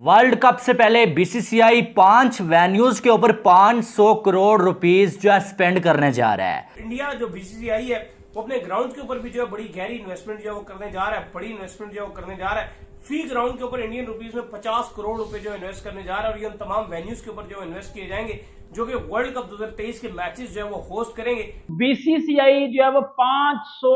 World cup से पहले BCCI 5 venues के ऊपर 500 करोड़ रुपीस जो है स्पेंड करने जा रहा है। इंडिया जो बीसीसीआई है वो अपने ग्राउंड के ऊपर भी जो है बड़ी गहरी इन्वेस्टमेंट जो है वो करने जा रहा है, बड़ी इन्वेस्टमेंट जो है वो करने जा रहा है। फी ग्राउंड के ऊपर इंडियन रुपीज में 50 करोड़ रुपए जो इन्वेस्ट करने जा रहा है और ये उन तमाम वेन्यूज के ऊपर जो इन्वेस्ट किए जाएंगे जो कि वर्ल्ड कप 2023 के मैचेस जो है वो होस्ट करेंगे। बीसीसीआई जो है वो 500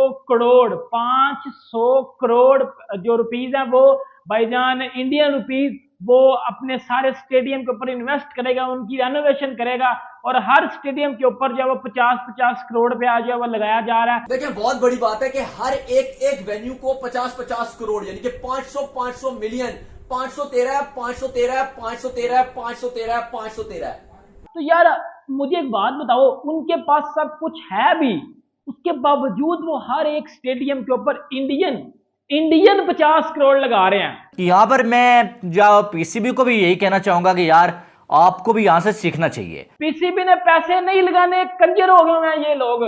करोड़ जो रुपीज है वो भाईजान इंडियन रुपीज वो अपने सारे स्टेडियम के ऊपर इन्वेस्ट करेगा, उनकी रेनोवेशन करेगा और हर स्टेडियम के ऊपर जो है वो 50-50 करोड़ रुपया जो है वो लगाया जा रहा है। देखिए बहुत बड़ी बात है कि हर एक वेन्यू को 50-50 करोड़ यानी कि 500 मिलियन 513 513 513 513 513। तो यार मुझे एक बात बताओ, उनके पास सब कुछ है भी, उसके बावजूद वो हर एक स्टेडियम के ऊपर इंडियन 50 करोड़ लगा रहे हैं। यहाँ पर मैं जो पीसीबी को भी यही कहना चाहूंगा कि यार आपको भी यहाँ से सीखना चाहिए। पीसीबी ने पैसे नहीं लगाने, कंजर हो गए हैं ये लोग,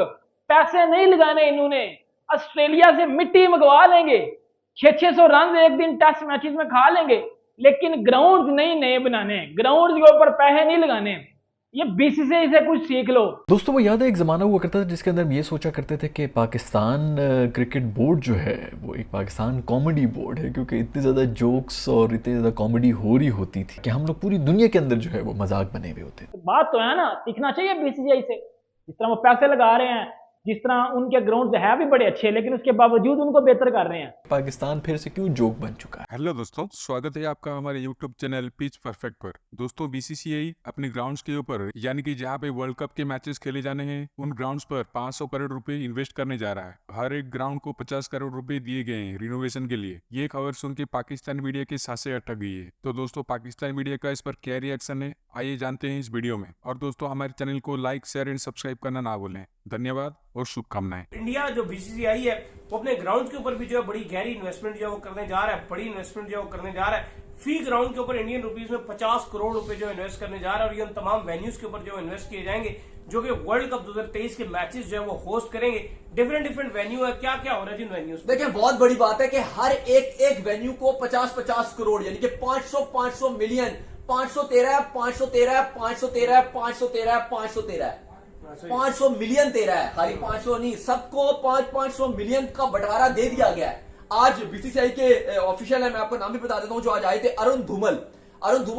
पैसे नहीं लगाने इन्होंने। ऑस्ट्रेलिया से मिट्टी मंगवा लेंगे, 600 रन एक दिन टेस्ट मैचेस में खा लेंगे, लेकिन ग्राउंड नहीं नए बनाने, ग्राउंड के ऊपर पैसे नहीं लगाने। ये बीसीसीआई से कुछ सीख लो। दोस्तों वो याद है एक ज़माना हुआ करता था जिसके अंदर हम ये सोचा करते थे कि पाकिस्तान क्रिकेट बोर्ड जो है वो एक पाकिस्तान कॉमेडी बोर्ड है, क्योंकि इतनी ज़्यादा जोक्स और इतनी ज़्यादा कॉमेडी हो रही होती थी कि हम लोग पूरी दुनिया के अंदर जो है वो मजाक बने हुए होते थे। बात तो है ना, सीखना चाहिए बीसीसीआई से। जिस तरह वो पैसे लगा रहे हैं, जिस तरह उनके ग्राउंड है भी बड़े अच्छे, लेकिन उसके बावजूद उनको बेहतर कर रहे हैं। पाकिस्तान फिर से क्यों जोक बन चुका है। हेलो दोस्तों, स्वागत है आपका हमारे यूट्यूब चैनल पिच परफेक्ट पर। दोस्तों बीसीसीआई अपने ग्राउंड्स के ऊपर यानी कि जहां पे वर्ल्ड कप के मैचेस खेले जाने हैं उन ग्राउंड्स पर 500 करोड़ रुपए इन्वेस्ट करने जा रहा है। हर एक ग्राउंड को 50 करोड़ रुपए दिए गए हैं रिनोवेशन के लिए। ये खबर सुन के पाकिस्तान मीडिया की सांसें अटक गई है। तो दोस्तों पाकिस्तान मीडिया का इस पर क्या रिएक्शन है, आइए जानते हैं इस वीडियो में। और दोस्तों हमारे चैनल को लाइक, शेयर एंड सब्सक्राइब करना ना भूलें। धन्यवाद और शुभकामनाएं। इंडिया जो बीसीसीआई है वो अपने ग्राउंड के ऊपर भी जो है बड़ी गहरी इन्वेस्टमेंट जो है वो करने जा रहा है, बड़ी इन्वेस्टमेंट जो है वो करने जा रहा है। फी ग्राउंड के ऊपर इंडियन रुपीज में 50 करोड़ रुपए जो इन्वेस्ट करने जा रहा है और ये उन तमाम वेन्यूज के ऊपर जो इन्वेस्ट किए जाएंगे जो कि वर्ल्ड कप 2023 के मैचेस जो है वो होस्ट करेंगे। डिफरेंट वेन्यू है, क्या क्या हो रहा है जिन वेन्यूज। देखिए बहुत बड़ी बात है कि हर एक वेन्यू को 50-50 करोड़ यानी कि 500 मिलियन 513 513 513 513 513 500 मिलियन 13 है, खाली 500 नहीं, सबको 500 मिलियन का बंटवारा दे दिया गया है। आज बीसीसीआई के ऑफिशियल है, मैं आपको नाम भी बता देता हूं, जो आज आए थे अरुण धूमल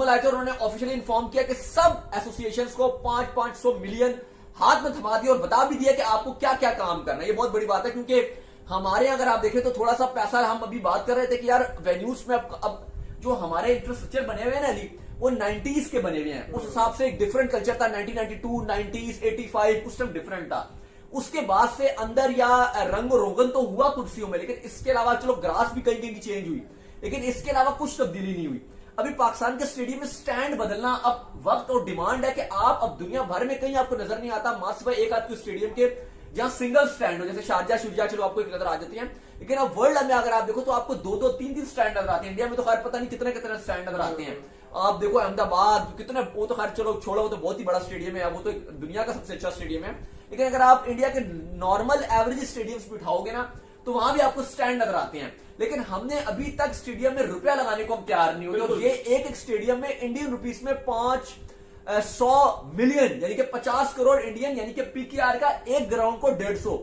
आए थे और उन्होंने ऑफिशियली इन्फॉर्म किया कि सब एसोसिएशंस को 500 मिलियन हाथ में थमा दिया और बता भी दिया कि आपको क्या क्या काम करना है। ये बहुत बड़ी बात है क्योंकि हमारे अगर आप देखें तो थोड़ा सा पैसा, हम अभी बात कर रहे थे कि यार वेन्यूज में अब जो हमारे इंफ्रास्ट्रक्चर बने हुए हैं ना अली, वो 90s के बने हुए हैं। उस हिसाब से एक डिफरेंट कल्चर था, 1992 90s 85 उस टाइम डिफरेंट था। उसके बाद से अंदर या रंग रोगन तो हुआ कुर्सियों में, लेकिन इसके अलावा चलो ग्रास भी कहीं की चेंज हुई, लेकिन इसके अलावा कुछ तब्दीली नहीं हुई। अभी पाकिस्तान के स्टेडियम में स्टैंड बदलना अब वक्त और डिमांड है कि आप अब दुनिया भर में कहीं आपको नजर नहीं आता मात्र एक आध स्टेडियम के जहां सिंगल स्टैंड हो, जैसे शारजा शुरजा चलो आपको एक नजर आ जाती है, लेकिन अब वर्ल्ड में अगर आप देखो तो आपको 2-3 स्टैंड नजर आते हैं। इंडिया में तो खैर पता नहीं कितने स्टैंड नजर आते हैं। आप देखो अहमदाबाद कितने, वो तो खैर चलो छोड़ो, वो तो बहुत ही बड़ा स्टेडियम है, वो तो दुनिया का सबसे अच्छा स्टेडियम है। लेकिन अगर आप इंडिया के नॉर्मल एवरेज स्टेडियम्स में उठाओगे ना तो वहां भी आपको स्टैंड नजर आते हैं। लेकिन हमने अभी तक स्टेडियम में रुपया लगाने को हम तैयार नहीं हुए और ये एक स्टेडियम में इंडियन रुपीस में 500 मिलियन यानी कि 50 करोड़ इंडियन यानी कि पीकेआर का एक ग्राउंड को 150,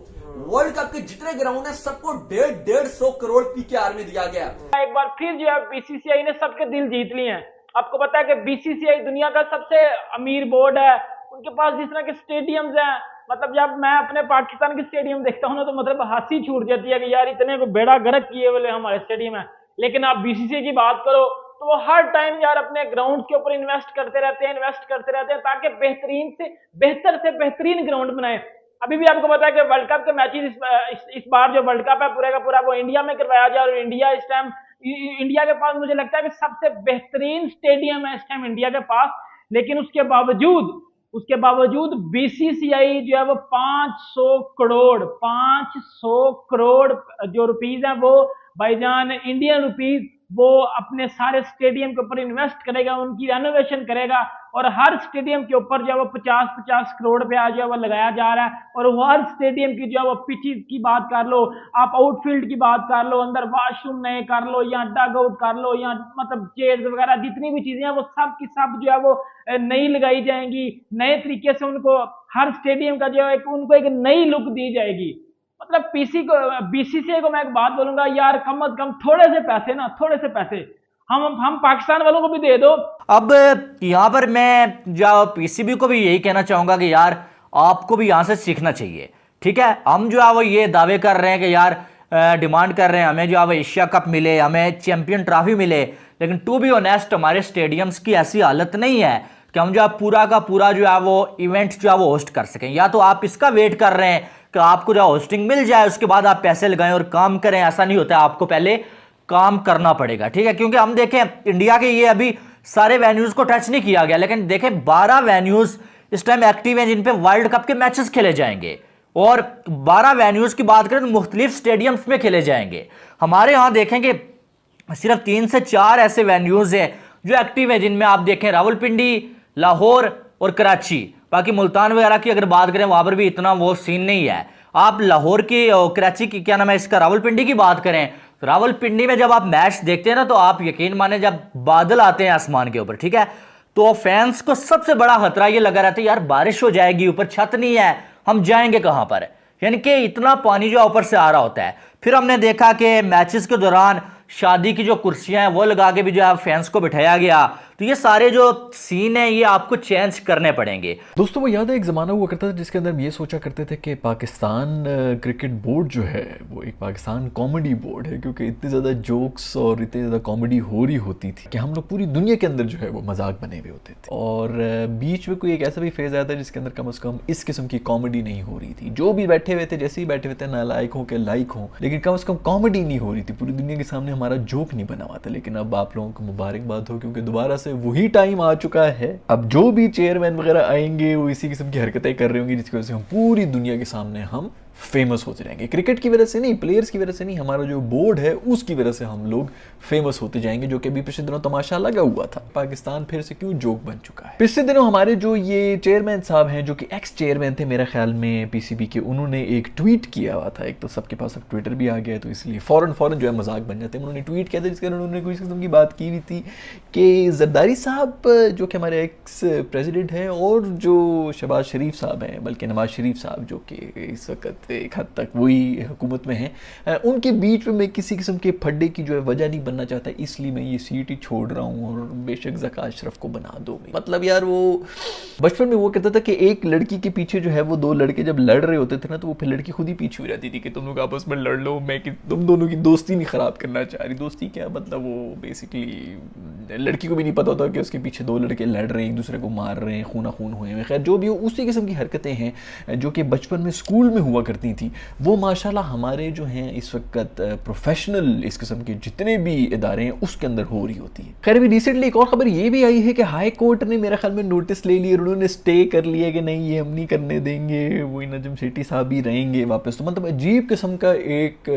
वर्ल्ड कप के जितने ग्राउंड है सबको 150 करोड़ पीकेआर में दिया गया। एक बार फिर जो है बीसीसीआई ने सबके दिल जीत लिए हैं। आपको पता है कि बीसीसीआई दुनिया का सबसे अमीर बोर्ड है, उनके पास जिस तरह के स्टेडियम्स हैं, मतलब जब मैं अपने पाकिस्तान के स्टेडियम देखता हूं ना तो मतलब हंसी छूट जाती है कि यार इतने को बेड़ा गर्क किए वाले हमारे स्टेडियम है। लेकिन आप बीसीसीआई की बात करो तो वो हर टाइम यार अपने ग्राउंड के ऊपर इन्वेस्ट करते रहते हैं ताकि बेहतर से बेहतरीन ग्राउंड बनाए। अभी भी आपको पता है कि वर्ल्ड कप के मैचेस इस बार जो वर्ल्ड कप है पूरा का पूरा वो इंडिया में करवाया जाए और इंडिया के पास मुझे लगता है कि सबसे बेहतरीन स्टेडियम है इस टाइम इंडिया के पास। लेकिन उसके बावजूद बीसीसीआई जो है वो 500 करोड़ जो रुपीज है वो भाईजान इंडियन रुपीज वो अपने सारे स्टेडियम के ऊपर इन्वेस्ट करेगा, उनकी रेनोवेशन करेगा और हर स्टेडियम के ऊपर जो है वो 50-50 करोड़ रुपया जो है वो लगाया जा रहा है। और वो हर स्टेडियम की जो है वो पिचेस की बात कर लो, आप आउटफील्ड की बात कर लो, अंदर वॉशरूम नए कर लो या डग आउट कर लो या मतलब चेयर्स वगैरह जितनी भी चीजें हैं वो सब की सब जो है वो नई लगाई जाएंगी। नए तरीके से उनको हर स्टेडियम का जो है उनको एक नई लुक दी जाएगी। मतलब बीसीसीआई को मैं एक बात बोलूंगा यार, कम से कम थोड़े से पैसे हम पाकिस्तान वालों को भी दे दो। अब यहाँ पर मैं जो पीसीबी को भी यही कहना चाहूंगा कि यार आपको भी यहाँ से सीखना चाहिए। ठीक है, हम जो है वो ये दावे कर रहे हैं कि यार डिमांड कर रहे हैं हमें जो है वो एशिया कप मिले, हमें चैंपियन ट्रॉफी मिले, लेकिन टू बी ऑनेस्ट हमारे स्टेडियम्स की ऐसी हालत नहीं है कि हम जो है पूरा का पूरा जो है वो इवेंट जो है वो होस्ट कर सकें। या तो आप इसका वेट कर रहे हैं कि आपको जो होस्टिंग मिल जाए उसके बाद आप पैसे लगाएं और काम करें, ऐसा नहीं होता है, आपको पहले काम करना पड़ेगा। ठीक है, क्योंकि हम देखें इंडिया के ये अभी सारे वेन्यूज को टच नहीं किया गया, लेकिन देखें 12 वेन्यूज इस टाइम एक्टिव हैं जिन पे वर्ल्ड कप के मैचेस खेले जाएंगे और 12 वेन्यूज की बात करें तो मुख्तलिफ स्टेडियम्स में खेले जाएंगे। हमारे यहाँ देखेंगे सिर्फ 3 से 4 ऐसे वेन्यूज हैं जो एक्टिव हैं, जिनमें आप देखें रावलपिंडी, लाहौर और कराची। बाकी मुल्तान वगैरह की अगर बात करें वहां पर भी इतना वो सीन नहीं है। आप लाहौर की और कराची की क्या नाम है इसका रावलपिंडी की बात करें तो रावलपिंडी में जब आप मैच देखते हैं ना तो आप यकीन माने जब बादल आते हैं आसमान के ऊपर, ठीक है, तो फैंस को सबसे बड़ा खतरा ये लगा रहता है यार बारिश हो जाएगी, ऊपर छत नहीं है, हम जाएंगे कहां पर, यानी कि इतना पानी जो ऊपर से आ रहा होता है। फिर हमने देखा कि मैचेस के दौरान शादी की जो कुर्सियां हैं वो लगा के भी जो है फैंस को बिठाया गया। तो ये सारे जो सीन है ये आपको चेंज करने पड़ेंगे। दोस्तों वो याद है एक ज़माना हुआ करता था जिसके अंदर हम ये सोचा करते थे कि पाकिस्तान क्रिकेट बोर्ड जो है वो एक पाकिस्तान कॉमेडी बोर्ड है, क्योंकि इतनी ज़्यादा जोक्स और इतनी ज़्यादा कॉमेडी हो रही होती थी कि हम लोग पूरी दुनिया के अंदर जो है वो मजाक बने हुए होते थे। और बीच में कोई एक ऐसा भी फेज़ आया था जिसके अंदर कम से कम इस किस्म की कॉमेडी नहीं हो रही थी। जो भी बैठे हुए थे जैसे ही बैठे हुए थे नालायक हो के लाइक हो, लेकिन कम से कम कॉमेडी नहीं हो रही थी, पूरी दुनिया के सामने हमारा जोक नहीं बना हुआ था। लेकिन अब आप लोगों को मुबारकबाद हो क्योंकि दोबारा से वही टाइम आ चुका है। अब जो भी चेयरमैन वगैरह आएंगे वो इसी किस्म की हरकतें कर रहे होंगे जिसकी वजह से हम पूरी दुनिया के सामने हम फेमस होते जाएंगे। क्रिकेट की वजह से नहीं, प्लेयर्स की वजह से नहीं, हमारा जो बोर्ड है उसकी वजह से हम लोग फेमस होते जाएंगे, जो कि अभी पिछले दिनों तमाशा लगा हुआ था। पाकिस्तान फिर से क्यों जोक बन चुका है। पिछले दिनों हमारे जो ये चेयरमैन साहब हैं जो कि एक्स चेयरमैन थे मेरे ख्याल में पीसीबी के, उन्होंने एक ट्वीट किया हुआ था। एक तो सबके पास अब ट्विटर भी आ गया है तो इसलिए फौरन जो है मजाक बन जाते हैं। उन्होंने ट्वीट किया था जिसके उन्होंने कोई किस्म की बात की हुई थी कि जरदारी साहब जो कि हमारे एक्स प्रेसिडेंट हैं और जो शहबाज शरीफ साहब हैं, बल्कि नवाज शरीफ साहब जो कि इस वक्त एक हद तक वही हुकूमत में हैं, उनके बीच में मैं किसी किस्म के फड्डे की जो है वजह नहीं बनना चाहता, इसलिए मैं ये सीट ही छोड़ रहा हूँ और बेशक ज़का अशरफ को बना दो। मतलब यार वो बचपन में वो कहता था कि एक लड़की के पीछे जो है वो 2 लड़के जब लड़ रहे होते थे ना तो वो फिर लड़की खुद ही पीछे हुई रहती थी कि तुम लोग आपस में लड़ लो, मैं कि तुम दोनों की दोस्ती नहीं ख़राब करना चाह रही। दोस्ती क्या मतलब, वो बेसिकली लड़की को भी नहीं पता होता कि उसके पीछे 2 लड़के लड़ रहे हैं, एक दूसरे को मार रहे हैं, खूना खून हुए हैं। खैर जो भी हो, उसी किस्म की हरकतें हैं जो कि बचपन में स्कूल में हुआ करती थी, वो माशाल्लाह हमारे जो हैं इस वक्त प्रोफेशनल इस किस्म के जितने भी इदारे हैं उसके अंदर हो रही होती है। खैर अभी रिसेंटली एक और खबर ये भी आई है कि हाई कोर्ट ने मेरे ख्याल में नोटिस ले लिया और उन्होंने स्टे कर लिया कि नहीं ये हम नहीं करने देंगे, वही नजम सेठी साहब ही रहेंगे वापस। तो मतलब अजीब किस्म का एक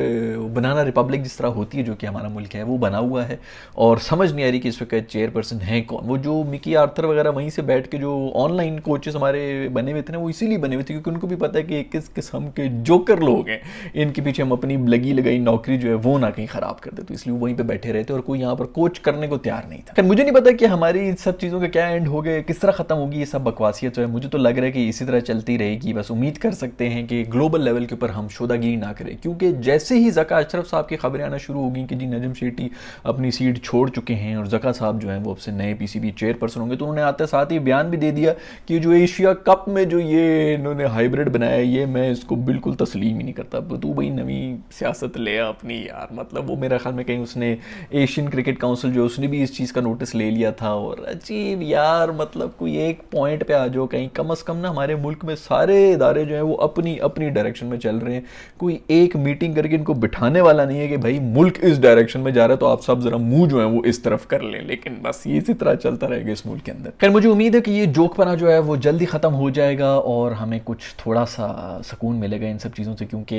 बनाना रिपब्लिक जिस तरह होती है जो कि हमारा मुल्क है वो बना हुआ है और समझ नहीं आ रही कि इस वक्त चेयरपर्सन है कौन। वो जो मिकी आर्थर वगैरह वहीं से बैठ के जो ऑनलाइन कोचेस हमारे बने हुए थे ना वो इसीलिए बने हुए थे क्योंकि उनको भी पता है कि किस किस्म के जोकर लोग हैं, इनके पीछे हम अपनी लगी लगाई नौकरी जो है वो ना कहीं खराब कर दे, तो इसलिए वहीं पे बैठे रहते और कोई यहाँ पर कोच करने को तैयार नहीं था। मुझे नहीं पता कि हमारी सब चीज़ों का क्या एंड हो गया, किस तरह खत्म होगी ये सब बकवासियत जो है। मुझे तो लग रहा है कि इसी तरह चलती रहेगी। बस उम्मीद कर सकते हैं कि ग्लोबल लेवल के ऊपर हम शोदागिरी ना करें, क्योंकि जैसे ही ज़का अशरफ साहब की खबरें आना शुरू हो गई कि जी नजम सेठी अपनी सीट छोड़ चुके हैं और ज़का साहब जो है वो अब से नए पीसीबी चेयरपर्सन होंगे, तो उन्होंने आते साथ ही बयान भी दे दिया कि जो एशिया कप में जो ये इन्होंने हाइब्रिड बनाया ये मैं इसको बिल्कुल तस्लीम ही नहीं करता। तू भाई नवी सियासत ले अपनी यार, मतलब वो मेरा ख्याल में कहीं उसने एशियन क्रिकेट काउंसिल जो उसने भी इस चीज़ का नोटिस ले लिया था। और अजीब यार, मतलब कोई एक पॉइंट पे आ जाओ कहीं, कम से कम ना हमारे मुल्क में सारे इदारे जो हैं वो अपनी अपनी डायरेक्शन में चल रहे हैं। कोई एक मीटिंग करके इनको बिठाने वाला नहीं है कि भाई मुल्क इस डायरेक्शन में जा रहा है तो आप सब जरा मुंह जो है वो इस तरफ कर लें, लेकिन बस ये इसी तरह चलता रहेगा इस मुल्क के अंदर। खैर मुझे उम्मीद है कि ये जोकपना जो है वो जल्दी खत्म हो जाएगा और हमें कुछ थोड़ा सा सुकून मिलेगा जाएगा इन सब चीज़ों से, क्योंकि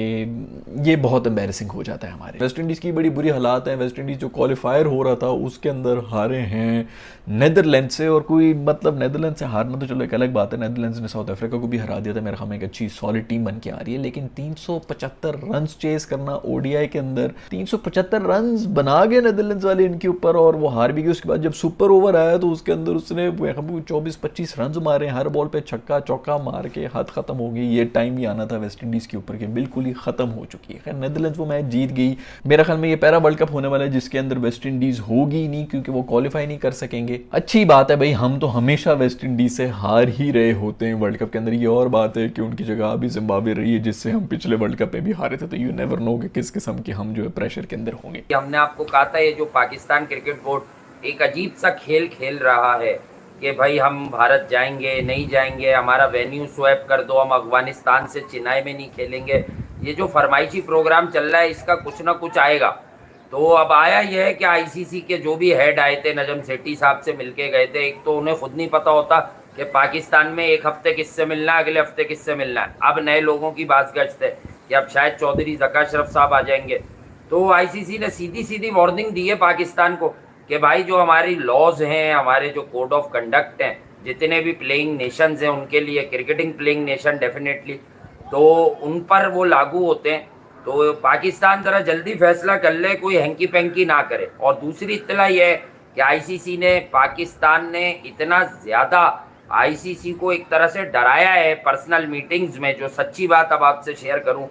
ये बहुत एम्बेरसिंग हो जाता है हमारे। वेस्ट इंडीज़ की बड़ी बुरी हालात हैं। वेस्ट इंडीज़ जो क्वालिफायर हो रहा था उसके अंदर हारे हैं नेदरलैंड से, और कोई मतलब नेदरलैंड से हारना तो चलो एक अलग बात है, नेदरलैंड ने साउथ अफ्रीका को भी हरा दिया था, मेरे ख्याल में एक अच्छी सॉलिड टीम बन के आ रही है, लेकिन 375 रन चेस करना ओडीआई के अंदर, 375 रन बना गए नेदरलैंड्स वाले इनके ऊपर, और वो हार भी गए। उसके बाद जब सुपर ओवर आया तो उसके अंदर उसने 24-25 रन मारे, हर बॉल पे छक्का चौका मार के हाथ खत्म हो गई। ये टाइम ही आना था वेस्ट इंडीज़ के ऊपर कि बिल्कुल ही खत्म हो चुकी है। खैर नेदरलैंड्स वो मैच जीत गई। मेरा ख्याल में ये पहला वर्ल्ड कप होने वाला है जिसके अंदर वेस्ट इंडीज़ होगी नहीं, क्योंकि वो क्वालिफाई नहीं कर सकेंगे। अच्छी बात है भाई, हम तो हमेशा वेस्ट इंडीज से हार ही रहे होते हैं वर्ल्ड कप के अंदर। ये और बात है कि उनकी जगह अभी जिम्बाब्वे रही है जिससे हम पिछले वर्ल्ड कप में भी हारे थे, तो यू नेवर नो कि किस किस्म के हम जो है प्रेशर के अंदर होंगे। हमने आपको कहा था ये जो पाकिस्तान क्रिकेट बोर्ड एक अजीब सा खेल खेल रहा है कि भाई हम भारत जाएंगे नहीं जाएंगे, हमारा वेन्यू स्वैप कर दो, हम अफगानिस्तान से चेन्नई में नहीं खेलेंगे। ये जो फरमाइशी प्रोग्राम चल रहा है इसका कुछ ना कुछ आएगा। तो अब आया यह है कि आईसीसी के जो भी हेड आए थे, नजम सेठी साहब से मिलके गए थे। एक तो उन्हें खुद नहीं पता होता कि पाकिस्तान में एक हफ्ते किससे मिलना है, अगले हफ्ते किससे मिलना है। अब नए लोगों की बात गश्त है कि अब शायद चौधरी ज़का अशरफ साहब आ जाएंगे। तो आईसीसी ने सीधी सीधी वार्निंग दी है पाकिस्तान को कि भाई जो हमारी लॉज हैं, हमारे जो कोड ऑफ कंडक्ट हैं, जितने भी प्लेइंग नेशंस हैं उनके लिए, क्रिकेटिंग प्लेइंग नेशन डेफिनेटली, तो उन पर वो लागू होते हैं। तो पाकिस्तान ज़रा जल्दी फैसला कर ले, कोई हैंकी पैंकी ना करे। और दूसरी इत्तला ये है कि आईसीसी ने, पाकिस्तान ने इतना ज़्यादा आईसीसी को एक तरह से डराया है पर्सनल मीटिंग्स में, जो सच्ची बात अब आपसे शेयर करूं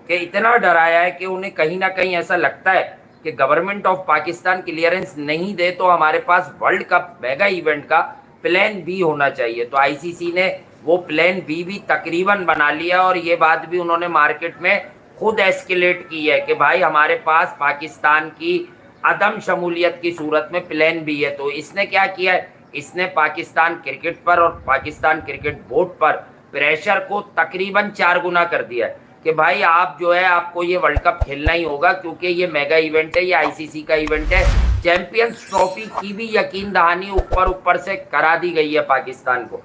कि इतना डराया है कि उन्हें कहीं ना कहीं ऐसा लगता है कि गवर्नमेंट ऑफ पाकिस्तान क्लियरेंस नहीं दे तो हमारे पास वर्ल्ड कप मेगा इवेंट का प्लान बी होना चाहिए। तो आईसीसी ने वो प्लान बी भी तकरीबन बना लिया, और ये बात भी उन्होंने मार्केट में खुद एस्केलेट की है कि भाई हमारे पास पाकिस्तान की अदम शमूलियत की सूरत में प्लान बी है। तो इसने क्या किया है, इसने पाकिस्तान क्रिकेट पर और पाकिस्तान क्रिकेट बोर्ड पर प्रेशर को तकरीबन 4 गुना कर दिया है कि भाई आप जो है, आपको ये वर्ल्ड कप खेलना ही होगा, क्योंकि ये मेगा इवेंट है, ये आईसीसी का इवेंट है। चैंपियंस ट्रॉफी की भी यकीन दहानी ऊपर से करा दी गई है पाकिस्तान को।